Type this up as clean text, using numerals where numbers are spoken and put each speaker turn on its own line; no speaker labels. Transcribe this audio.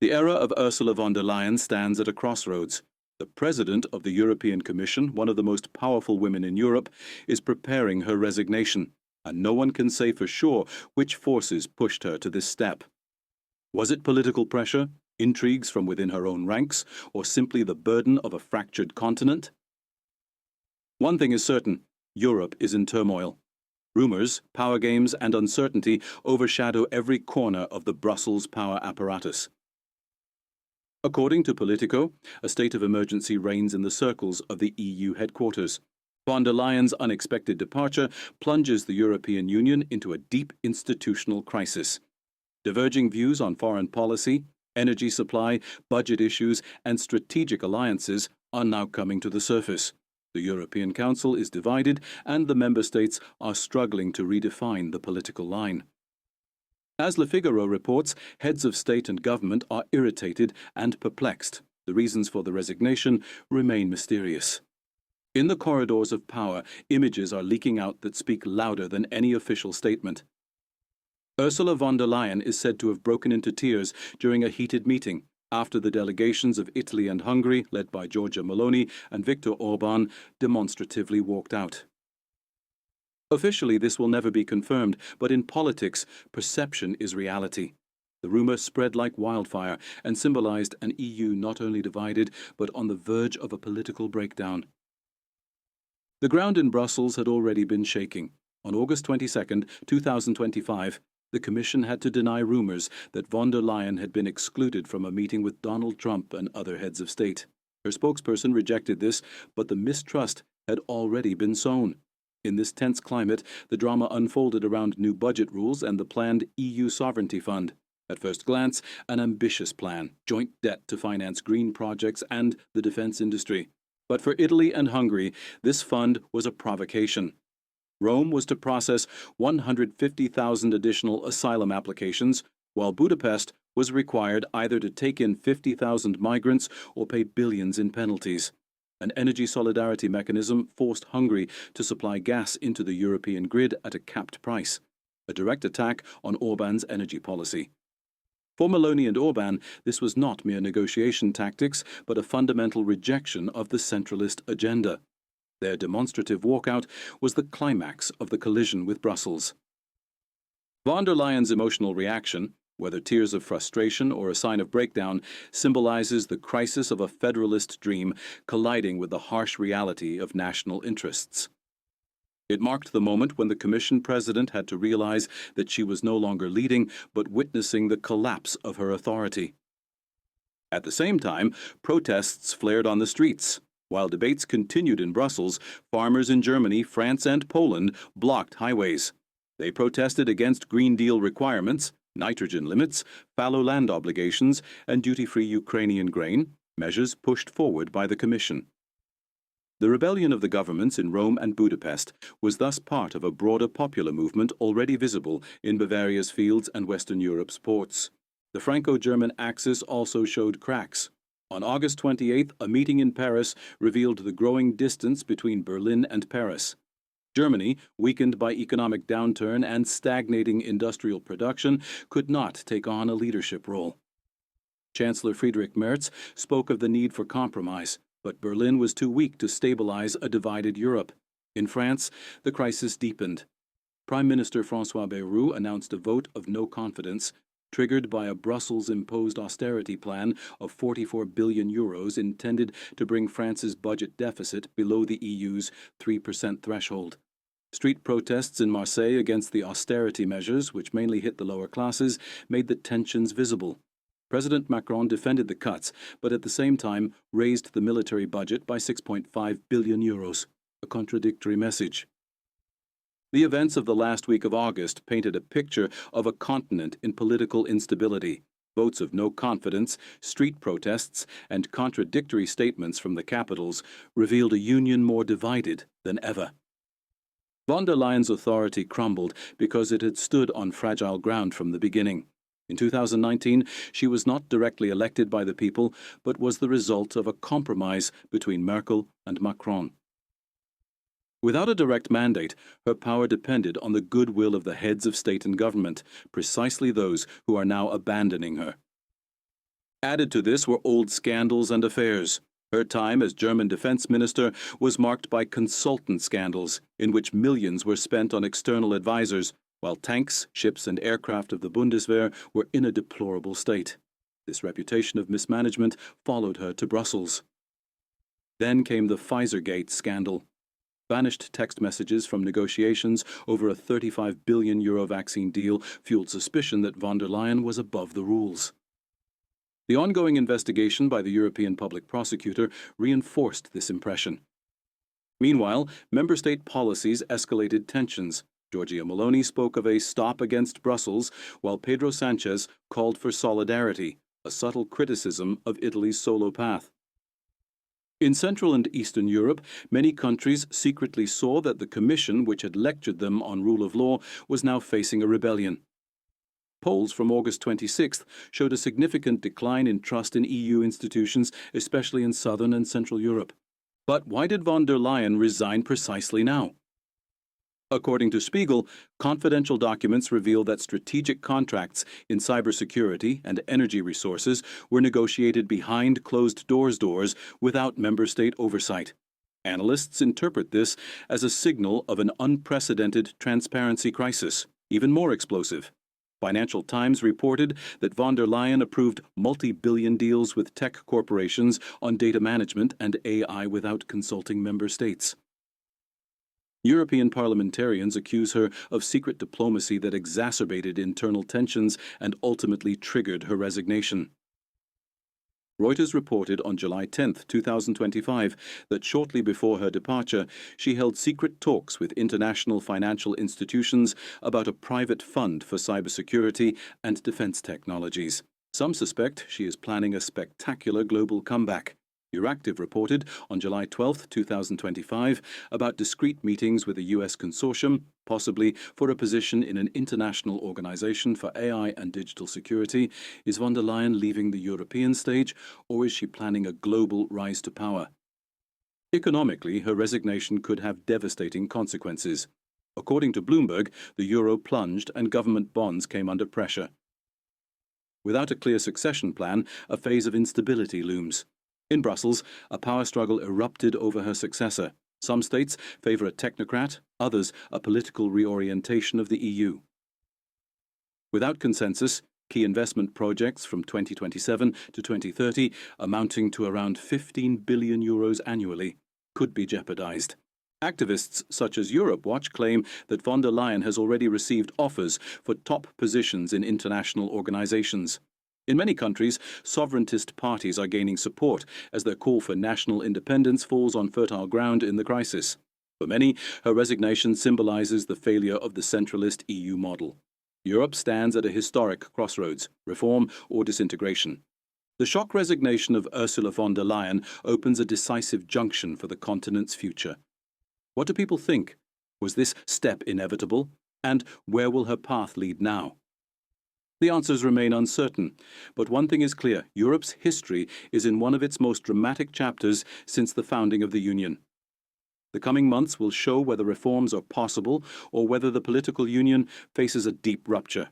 The era of Ursula von der Leyen stands at a crossroads. The President of the European Commission, one of the most powerful women in Europe, is preparing her resignation, and no one can say for sure which forces pushed her to this step. Was it political pressure, intrigues from within her own ranks, or simply the burden of a fractured continent? One thing is certain: Europe is in turmoil. Rumours, power games, and uncertainty overshadow every corner of the Brussels power apparatus. According to Politico, a state of emergency reigns in the circles of the EU headquarters. Von der Leyen's unexpected departure plunges the European Union into a deep institutional crisis. Diverging views on foreign policy, energy supply, budget issues, and strategic alliances are now coming to the surface. The European Council is divided, and the member states are struggling to redefine the political line. As Le Figaro reports, heads of state and government are irritated and perplexed. The reasons for the resignation remain mysterious. In the corridors of power, images are leaking out that speak louder than any official statement. Ursula von der Leyen is said to have broken into tears during a heated meeting after the delegations of Italy and Hungary, led by Giorgia Meloni and Viktor Orban, demonstratively walked out. Officially, this will never be confirmed, but in politics, perception is reality. The rumour spread like wildfire and symbolised an EU not only divided, but on the verge of a political breakdown. The ground in Brussels had already been shaking. On August 22, 2025, the Commission had to deny rumours that von der Leyen had been excluded from a meeting with Donald Trump and other heads of state. Her spokesperson rejected this, but the mistrust had already been sown. In this tense climate, the drama unfolded around new budget rules and the planned EU Sovereignty Fund. At first glance, an ambitious plan, joint debt to finance green projects and the defence industry. But for Italy and Hungary, this fund was a provocation. Rome was to process 150,000 additional asylum applications, while Budapest was required either to take in 50,000 migrants or pay billions in penalties. An energy solidarity mechanism forced Hungary to supply gas into the European grid at a capped price, a direct attack on Orban's energy policy. For Meloni and Orban, this was not mere negotiation tactics, but a fundamental rejection of the centralist agenda. Their demonstrative walkout was the climax of the collision with Brussels. Von der Leyen's emotional reaction, whether tears of frustration or a sign of breakdown, symbolizes the crisis of a federalist dream colliding with the harsh reality of national interests. It marked the moment when the Commission President had to realize that she was no longer leading, but witnessing the collapse of her authority. At the same time, protests flared on the streets. While debates continued in Brussels, farmers in Germany, France, and Poland blocked highways. They protested against Green Deal requirements, nitrogen limits, fallow land obligations, and duty-free Ukrainian grain, measures pushed forward by the Commission. The rebellion of the governments in Rome and Budapest was thus part of a broader popular movement already visible in Bavaria's fields and Western Europe's ports. The Franco-German axis also showed cracks. On August 28, a meeting in Paris revealed the growing distance between Berlin and Paris. Germany, weakened by economic downturn and stagnating industrial production, could not take on a leadership role. Chancellor Friedrich Merz spoke of the need for compromise, but Berlin was too weak to stabilize a divided Europe. In France, the crisis deepened. Prime Minister François Bayrou announced a vote of no confidence, triggered by a Brussels-imposed austerity plan of 44 billion euros intended to bring France's budget deficit below the EU's 3% threshold. Street protests in Marseille against the austerity measures, which mainly hit the lower classes, made the tensions visible. President Macron defended the cuts, but at the same time raised the military budget by 6.5 billion euros, a contradictory message. The events of the last week of August painted a picture of a continent in political instability. Votes of no confidence, street protests, and contradictory statements from the capitals revealed a union more divided than ever. Von der Leyen's authority crumbled because it had stood on fragile ground from the beginning. In 2019, she was not directly elected by the people, but was the result of a compromise between Merkel and Macron. Without a direct mandate, her power depended on the goodwill of the heads of state and government, precisely those who are now abandoning her. Added to this were old scandals and affairs. Her time as German defense minister was marked by consultant scandals, in which millions were spent on external advisors, while tanks, ships, and aircraft of the Bundeswehr were in a deplorable state. This reputation of mismanagement followed her to Brussels. Then came the Pfizergate scandal. Vanished text messages from negotiations over a €35 billion vaccine deal fueled suspicion that von der Leyen was above the rules. The ongoing investigation by the European Public Prosecutor reinforced this impression. Meanwhile, member state policies escalated tensions. Giorgia Meloni spoke of a stop against Brussels, while Pedro Sanchez called for solidarity, a subtle criticism of Italy's solo path. In Central and Eastern Europe, many countries secretly saw that the Commission, which had lectured them on rule of law, was now facing a rebellion. Polls from August 26th showed a significant decline in trust in EU institutions, especially in Southern and Central Europe. But why did von der Leyen resign precisely now? According to Spiegel, confidential documents reveal that strategic contracts in cybersecurity and energy resources were negotiated behind closed doors without member state oversight. Analysts interpret this as a signal of an unprecedented transparency crisis, even more explosive. Financial Times reported that von der Leyen approved multi-billion deals with tech corporations on data management and AI without consulting member states. European parliamentarians accuse her of secret diplomacy that exacerbated internal tensions and ultimately triggered her resignation. Reuters reported on July 10, 2025, that shortly before her departure, she held secret talks with international financial institutions about a private fund for cybersecurity and defense technologies. Some suspect she is planning a spectacular global comeback. Euractiv reported on July 12, 2025, about discrete meetings with a U.S. consortium, possibly for a position in an international organization for AI and digital security. Is von der Leyen leaving the European stage, or is she planning a global rise to power? Economically, her resignation could have devastating consequences. According to Bloomberg, the euro plunged and government bonds came under pressure. Without a clear succession plan, a phase of instability looms. In Brussels, a power struggle erupted over her successor. Some states favour a technocrat, others a political reorientation of the EU. Without consensus, key investment projects from 2027 to 2030, amounting to around €15 billion annually, could be jeopardised. Activists such as Europe Watch claim that von der Leyen has already received offers for top positions in international organisations. In many countries, sovereigntist parties are gaining support as their call for national independence falls on fertile ground in the crisis. For many, her resignation symbolises the failure of the centralist EU model. Europe stands at a historic crossroads: reform or disintegration. The shock resignation of Ursula von der Leyen opens a decisive junction for the continent's future. What do people think? Was this step inevitable? And where will her path lead now? The answers remain uncertain, but one thing is clear: Europe's history is in one of its most dramatic chapters since the founding of the Union. The coming months will show whether reforms are possible or whether the political union faces a deep rupture.